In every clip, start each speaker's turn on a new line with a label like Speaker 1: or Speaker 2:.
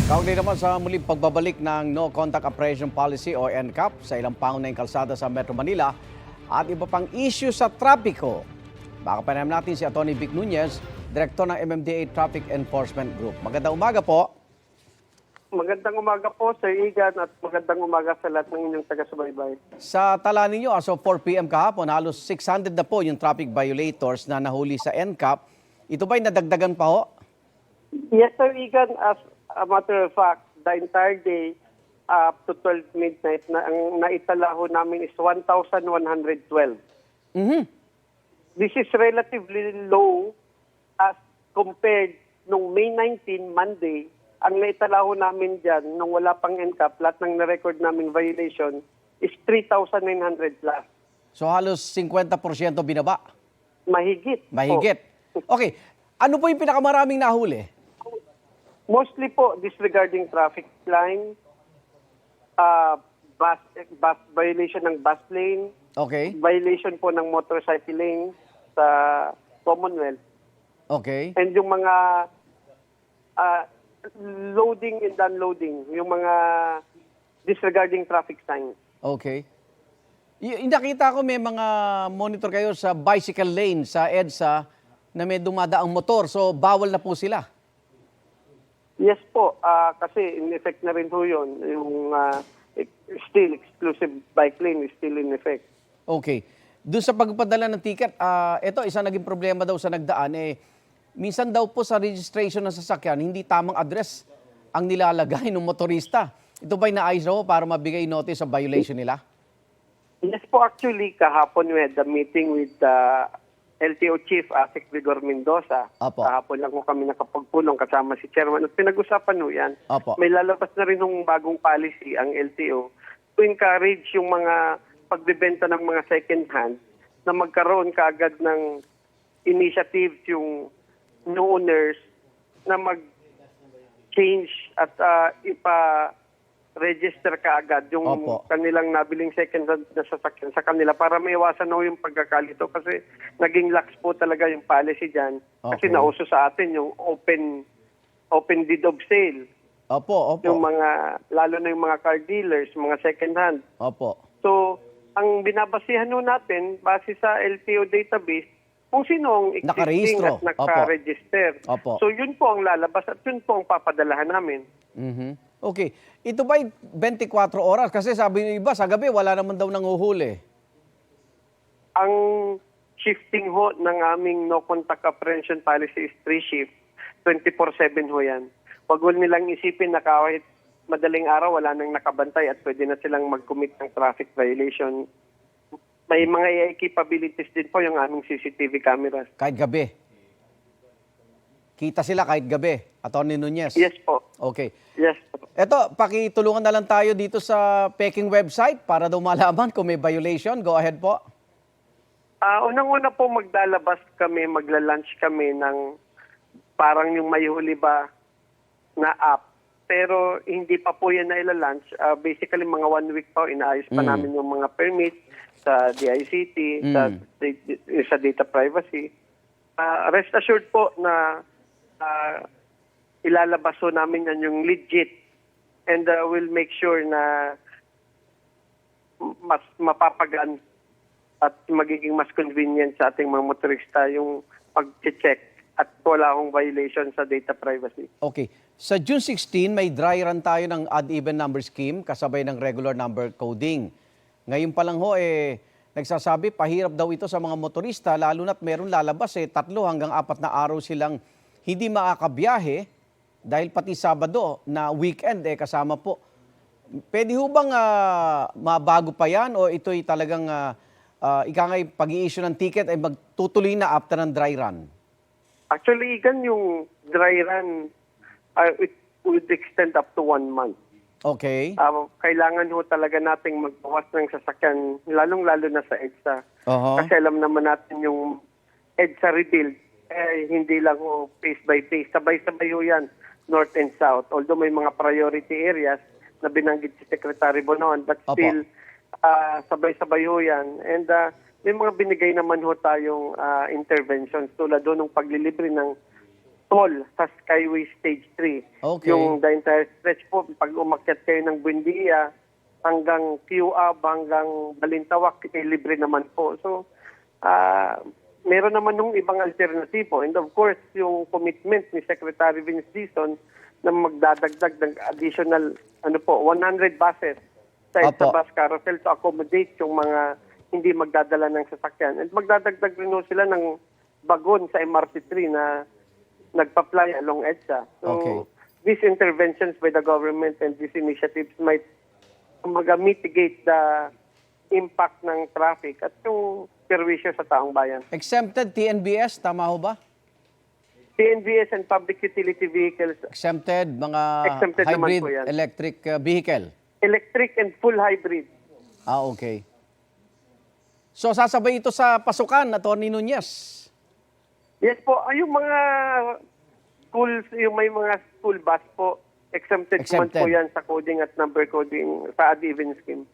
Speaker 1: Kaugnay naman sa muling pagbabalik ng No Contact Operation Policy o NCAP sa ilang pangunahing kalsada sa Metro Manila at iba pang issue sa trapiko. Baka panayam natin si Atty. Vic Nunez, Direktor ng MMDA Traffic Enforcement Group. Magandang umaga po.
Speaker 2: Magandang umaga po, Sir Igan, at magandang umaga sa lahat ng inyong taga-subaybay.
Speaker 1: Sa tala ninyo, as of 4 p.m. kahapon, halos 600 na po yung traffic violators na nahuli sa NCAP. Ito ba'y nadagdagan pa ho?
Speaker 2: Yes, Sir Igan, as a matter of fact, the entire day up to 12 midnight, na ang naitala ho namin is 1,112. This is relatively low as compared nung May 19, Monday. Ang naitala ho namin dyan, nung wala pang NCAP, lahat ng na-record naming violation is 3,900 plus.
Speaker 1: So halos 50% binaba.
Speaker 2: Mahigit.
Speaker 1: Mahigit. Okay. Ano po yung pinakamaraming nahuli?
Speaker 2: Mostly po disregarding traffic line, bus violation ng bus lane,
Speaker 1: Okay.
Speaker 2: violation po ng motorcycle lane sa Commonwealth,
Speaker 1: Okay.
Speaker 2: and yung mga loading and unloading, yung mga disregarding traffic signs.
Speaker 1: Okay. Nakita ko may mga monitor kayo sa bicycle lane sa EDSA na may dumadaang motor. So, bawal na po sila.
Speaker 2: Yes po, kasi in effect na rin po yun. Yung still exclusive bike lane is still in effect.
Speaker 1: Okay. Doon sa pagpadala ng ticket, ito, isa naging problema daw sa nagdaan. Minsan daw po sa registration ng sasakyan, hindi tamang address ang nilalagay ng motorista. Ito ba'y naayos na po para mabigay notice sa violation nila?
Speaker 2: Yes po, actually, kahapon we had a meeting with the LTO Chief Asik Vigor Mendoza.
Speaker 1: Apo.
Speaker 2: Kahapon lang ko kami nakapagpulong kasama si Chairman. At pinag-usapan ho yan.
Speaker 1: Apo.
Speaker 2: May lalabas na rin ng bagong policy ang LTO to encourage yung mga pagbebenta ng mga second hand na magkaroon kaagad ng initiatives yung new owners na mag-change at ipa-register kaagad yung
Speaker 1: Opo.
Speaker 2: kanilang nabiling second hand na sasakyan sa kanila para maiwasan ho yung pagkakalito kasi naging lax po talaga yung policy dyan. Kasi
Speaker 1: Okay.
Speaker 2: nauso sa atin yung open deed of sale.
Speaker 1: Opo,
Speaker 2: Yung
Speaker 1: opo.
Speaker 2: mga, lalo na yung mga car dealers, mga second hand.
Speaker 1: Opo.
Speaker 2: So, ang binabasihan ho natin, base sa LTO database, kung sino ang existing
Speaker 1: Nakarehistro.
Speaker 2: at naka-register.
Speaker 1: Opo.
Speaker 2: So, yun po ang lalabas at yun po ang papadalahan namin.
Speaker 1: Mhm. Okay. Ito ba'y 24 oras? Kasi sabi ng iba, sa gabi, wala naman daw nanguhuli.
Speaker 2: Ang shifting ho ng aming no contact apprehension policy is 3 shift. 24/7 ho yan. Huwag ho nilang isipin na kahit madaling araw, wala nang nakabantay at pwede na silang mag-commit ng traffic violation. May mga AI capabilities din po yung aming CCTV cameras.
Speaker 1: Kahit gabi. Kita sila kahit gabi. Atty. Nunez.
Speaker 2: Yes po.
Speaker 1: Okay.
Speaker 2: Yes po.
Speaker 1: Eto, pakitulungan na lang tayo dito sa Peking website para daw malaman kung may violation. Go ahead po.
Speaker 2: Unang-una po maglalabas kami, magla-launch kami ng parang yung may huli ba na app. Pero hindi pa po yan na ila-launch. Basically, mga 1 week pa, inaayos pa namin yung mga permit sa DICT, sa data privacy. Rest assured po na ilalabas po namin yan yung legit and we'll make sure na mas mapapagaan at magiging mas convenient sa ating mga motorista yung pag-check at wala akong violation sa data privacy.
Speaker 1: Okay. Sa June 16, may dry run tayo ng odd-even number scheme kasabay ng regular number coding. Ngayon pa lang ho, nagsasabi, pahirap daw ito sa mga motorista, lalo na't meron lalabas 3 hanggang 4 na araw silang hindi makakabiyahe dahil pati Sabado na weekend kasama po. Pwede ho bang mabago pa yan o ito'y talagang ikangay pag-i-issue ng ticket ay magtutuloy na after ng dry run?
Speaker 2: Actually, yung dry run, it would extend up to 1 month.
Speaker 1: Okay.
Speaker 2: Kailangan ho talaga nating magbawas ng sasakyan, lalong-lalo na sa EDSA. Kasi alam naman natin yung EDSA rebuild, hindi lang ho phase by phase. Sabay-sabay ho yan, north and south. Although may mga priority areas na binanggit si Secretary Bonoan, but still, sabay-sabay ho yan. And may mga binigay naman ho tayong interventions tulad doon ng paglilibre ng toll sa Skyway Stage 3.
Speaker 1: Okay.
Speaker 2: Yung the entire stretch po, pag umakyat kayo ng Buendia hanggang QAB, hanggang Balintawak, libre naman po. So, meron naman nung ibang alternatibo. And of course, yung commitment ni Secretary Vince Dizon na magdadagdag ng additional 100 buses sa
Speaker 1: Opo.
Speaker 2: bus carousel to accommodate yung mga hindi magdadala ng sasakyan. At magdadagdag rin sila ng bagon sa MRT3 na nagpa-fly along EDSA. So,
Speaker 1: Okay.
Speaker 2: these interventions by the government and these initiatives might mitigate the impact ng traffic at yung perwisyo sa taong bayan.
Speaker 1: Exempted TNBS, tama ho ba?
Speaker 2: TNBS and public utility vehicles,
Speaker 1: Exempted mga
Speaker 2: Exempted naman
Speaker 1: hybrid
Speaker 2: po yan.
Speaker 1: electric vehicle.
Speaker 2: electric and full hybrid.
Speaker 1: Okay. So sasabay ito sa pasukan, Atty. Nunez.
Speaker 2: Yes po, yung mga schools, yung may mga school bus po, exempted naman
Speaker 1: Exempted.
Speaker 2: po yan sa coding at number coding sa ad-even scheme.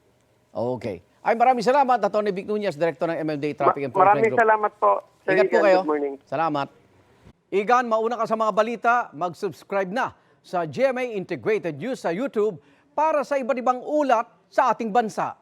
Speaker 1: Okay. Ay, maraming salamat, Atty. Vic Nunez, Director ng MMDA Traffic Enforcement
Speaker 2: Maraming
Speaker 1: Group.
Speaker 2: salamat po. Sir
Speaker 1: Ingat po
Speaker 2: Igan.
Speaker 1: kayo.
Speaker 2: Good morning.
Speaker 1: Salamat. Igan, mauna ka sa mga balita, mag-subscribe na sa GMA Integrated News sa YouTube para sa iba't ibang ulat sa ating bansa.